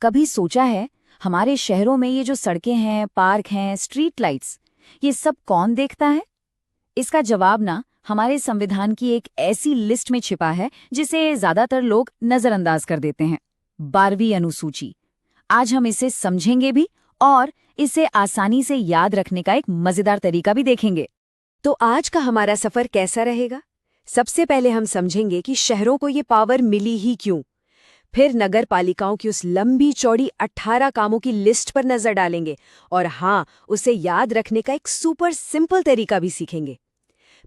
कभी सोचा है हमारे शहरों में ये जो सड़कें हैं, पार्क हैं, स्ट्रीट लाइट्स, ये सब कौन देखता है? इसका जवाब ना हमारे संविधान की एक ऐसी लिस्ट में छिपा है जिसे ज्यादातर लोग नजरअंदाज कर देते हैं। 12वीं अनुसूची। आज हम इसे समझेंगे भी और इसे आसानी से याद रखने का एक मजेदार तरीका भी देखेंगे। तो आज का हमारा सफर कैसा रहेगा? सबसे पहले हम समझेंगे कि शहरों को ये पावर मिली ही क्यों। फिर नगर पालिकाओं की उस लंबी चौड़ी 18 कामों की लिस्ट पर नजर डालेंगे और हाँ, उसे याद रखने का एक सुपर सिंपल तरीका भी सीखेंगे।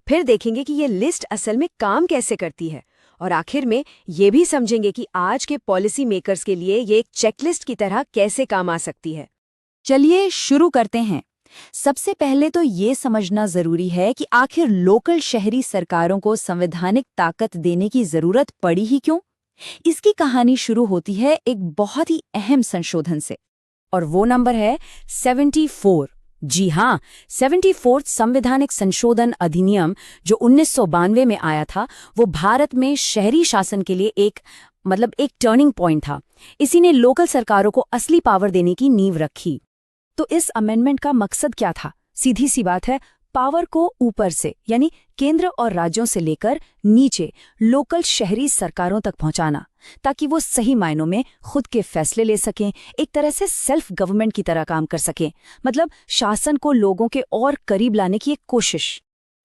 फिर देखेंगे कि ये लिस्ट असल में काम कैसे करती है और आखिर में ये भी समझेंगे कि आज के पॉलिसी मेकर्स के लिए ये एक चेकलिस्ट की तरह कैसे काम आ सकती है। चलिए शुरू करते हैं। सबसे पहले तो ये समझना जरूरी है कि आखिर लोकल शहरी सरकारों को संवैधानिक ताकत देने की जरूरत पड़ी ही क्यों। इसकी कहानी शुरू होती है एक बहुत ही अहम संशोधन से, और वो नंबर है 74। जी हाँ, 74 संवैधानिक संशोधन अधिनियम जो 1992 में आया था, वो भारत में शहरी शासन के लिए एक टर्निंग पॉइंट था। इसी ने लोकल सरकारों को असली पावर देने की नींव रखी। तो इस अमेंडमेंट का मकसद क्या था? सीधी सी बात है, पावर को ऊपर से यानी केंद्र और राज्यों से लेकर नीचे लोकल शहरी सरकारों तक पहुंचाना, ताकि वो सही मायनों में खुद के फैसले ले सकें, एक तरह से सेल्फ गवर्नमेंट की तरह काम कर सकें। मतलब शासन को लोगों के और करीब लाने की एक कोशिश।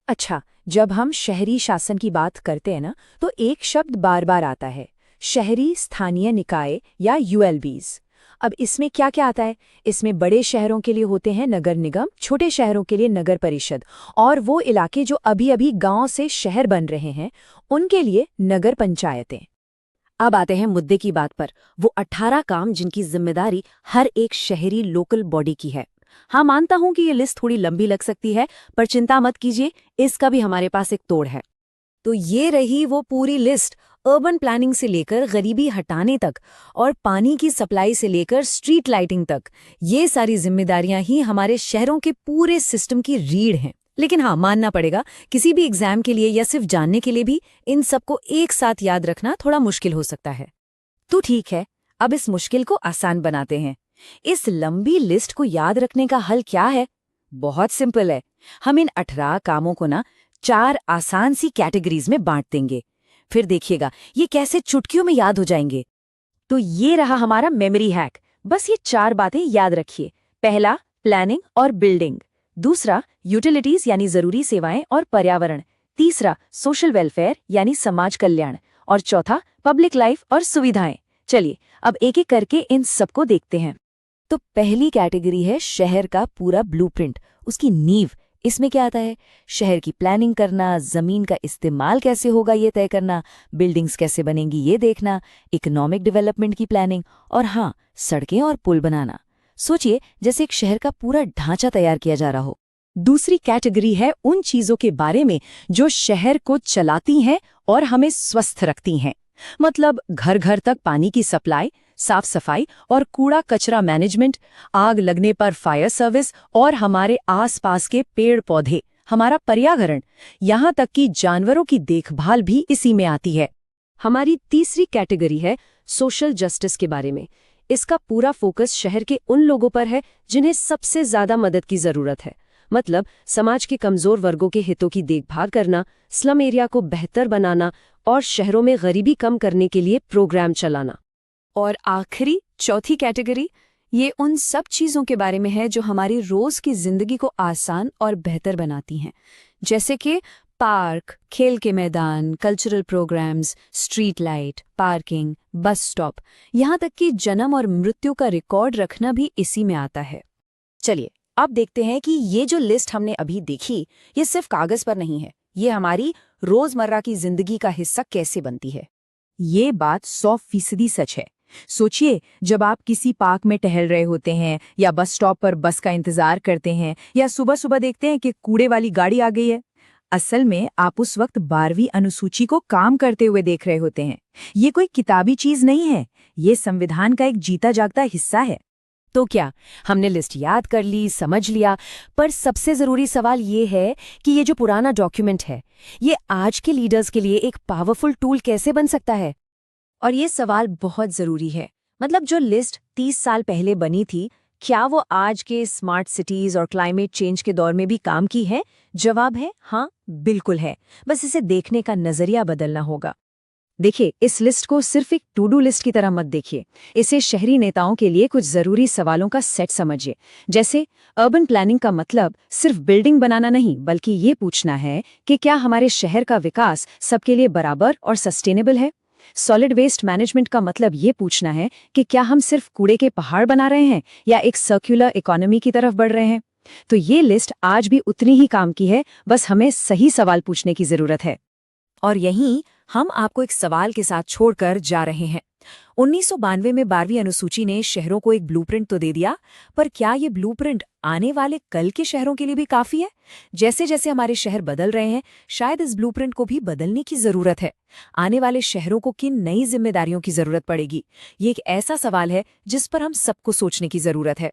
अच्छा, जब हम शहरी शासन की बात करते हैं ना, तो एक शब्द बार बार आता है, शहरी स्थानीय निकाय या ULBs। अब इसमें क्या क्या आता है? इसमें बड़े शहरों के लिए होते हैं नगर निगम, छोटे शहरों के लिए नगर परिषद, और वो इलाके जो अभी अभी गांव से शहर बन रहे हैं उनके लिए नगर पंचायतें। अब आते हैं मुद्दे की बात पर, वो 18 काम जिनकी जिम्मेदारी हर एक शहरी लोकल बॉडी की है। हाँ, मानता हूं कि ये लिस्ट थोड़ी लंबी लग सकती है, पर चिंता मत कीजिए, इसका भी हमारे पास एक तोड़ है। तो ये रही वो पूरी लिस्ट, अर्बन प्लानिंग से लेकर गरीबी हटाने तक और पानी की सप्लाई से लेकर स्ट्रीट लाइटिंग तक। ये सारी जिम्मेदारियां ही हमारे शहरों के पूरे सिस्टम की रीढ़ हैं। लेकिन हाँ, मानना पड़ेगा, किसी भी एग्जाम के लिए या सिर्फ जानने के लिए भी इन सबको एक साथ याद रखना थोड़ा मुश्किल हो सकता है। तो ठीक है, अब इस मुश्किल को आसान बनाते हैं। इस लंबी लिस्ट को याद रखने का हल क्या है? बहुत सिंपल है। हम इन 18 कामों को ना 4 आसान सी कैटेगरीज में बांट देंगे। फिर देखिएगा ये कैसे चुटकियों में याद हो जाएंगे। तो ये रहा हमारा मेमोरी हैक। बस ये 4 बातें याद रखिए। पहला, प्लानिंग और बिल्डिंग। दूसरा, यूटिलिटीज यानी जरूरी सेवाएं और पर्यावरण। तीसरा, सोशल वेलफेयर यानी समाज कल्याण। और चौथा, पब्लिक लाइफ और सुविधाएं। चलिए अब एक एक करके इन सबको देखते हैं। तो पहली कैटेगरी है शहर का पूरा ब्लूप्रिंट, उसकी नींव। इसमें क्या आता है? शहर की प्लानिंग करना, जमीन का इस्तेमाल कैसे होगा ये तय करना, बिल्डिंग्स कैसे बनेंगी ये देखना, इकोनॉमिक डेवलपमेंट की प्लानिंग, और हाँ, सड़कें और पुल बनाना। सोचिए जैसे एक शहर का पूरा ढांचा तैयार किया जा रहा हो। दूसरी कैटेगरी है उन चीजों के बारे में जो शहर को चलाती हैं और हमें स्वस्थ रखती हैं। मतलब घर घर तक पानी की सप्लाई, साफ सफाई और कूड़ा कचरा मैनेजमेंट, आग लगने पर फायर सर्विस, और हमारे आसपास के पेड़ पौधे, हमारा पर्यावरण, यहाँ तक कि जानवरों की देखभाल भी इसी में आती है। हमारी तीसरी कैटेगरी है सोशल जस्टिस के बारे में। इसका पूरा फोकस शहर के उन लोगों पर है जिन्हें सबसे ज्यादा मदद की जरूरत है। मतलब समाज के कमजोर वर्गों के हितों की देखभाल करना, स्लम एरिया को बेहतर बनाना और शहरों में गरीबी कम करने के लिए प्रोग्राम चलाना। और आखिरी चौथी कैटेगरी, ये उन सब चीज़ों के बारे में है जो हमारी रोज़ की ज़िंदगी को आसान और बेहतर बनाती हैं, जैसे कि पार्क, खेल के मैदान, cultural programmes, street light, parking, bus stop, यहाँ तक कि जन्म और मृत्यु का रिकॉर्ड रखना भी इसी में आता है। चलिए अब देखते हैं कि ये जो लिस्ट हमने अभी देखी, ये सिर्फ कागज़ पर नहीं है, ये हमारी रोज़मर्रा की ज़िंदगी का हिस्सा कैसे बनती है। ये बात 100% सच है। सोचिए, जब आप किसी पार्क में टहल रहे होते हैं या बस स्टॉप पर बस का इंतजार करते हैं या सुबह सुबह देखते हैं कि कूड़े वाली गाड़ी आ गई है, असल में आप उस वक्त 12वीं अनुसूची को काम करते हुए देख रहे होते हैं। ये कोई किताबी चीज नहीं है, ये संविधान का एक जीता जागता हिस्सा है। तो क्या हमने लिस्ट याद कर ली, समझ लिया, पर सबसे जरूरी सवाल ये है कि ये जो पुराना डॉक्यूमेंट है, ये आज के लीडर्स के लिए एक पावरफुल टूल कैसे बन सकता है? और ये सवाल बहुत जरूरी है। मतलब जो लिस्ट 30 साल पहले बनी थी, क्या वो आज के स्मार्ट सिटीज और क्लाइमेट चेंज के दौर में भी काम की है? जवाब है हाँ, बिल्कुल है। बस इसे देखने का नजरिया बदलना होगा। देखिए, इस लिस्ट को सिर्फ एक टू डू लिस्ट की तरह मत देखिए। इसे शहरी नेताओं के लिए कुछ जरूरी सवालों का सेट समझिए। जैसे अर्बन प्लानिंग का मतलब सिर्फ बिल्डिंग बनाना नहीं, बल्कि ये पूछना है कि क्या हमारे शहर का विकास सबके लिए बराबर और सस्टेनेबल है। सॉलिड वेस्ट मैनेजमेंट का मतलब ये पूछना है कि क्या हम सिर्फ कूड़े के पहाड़ बना रहे हैं या एक सर्कुलर इकोनॉमी की तरफ बढ़ रहे हैं। तो ये लिस्ट आज भी उतनी ही काम की है, बस हमें सही सवाल पूछने की जरूरत है। और यहीं हम आपको एक सवाल के साथ छोड़कर जा रहे हैं। 1992 में 12वीं अनुसूची ने शहरों को एक ब्लूप्रिंट तो दे दिया, पर क्या ये ब्लूप्रिंट आने वाले कल के शहरों के लिए भी काफी है? जैसे जैसे हमारे शहर बदल रहे हैं, शायद इस ब्लूप्रिंट को भी बदलने की जरूरत है। आने वाले शहरों को किन नई जिम्मेदारियों की जरूरत पड़ेगी? ये एक ऐसा सवाल है जिस पर हम सबको सोचने की जरूरत है।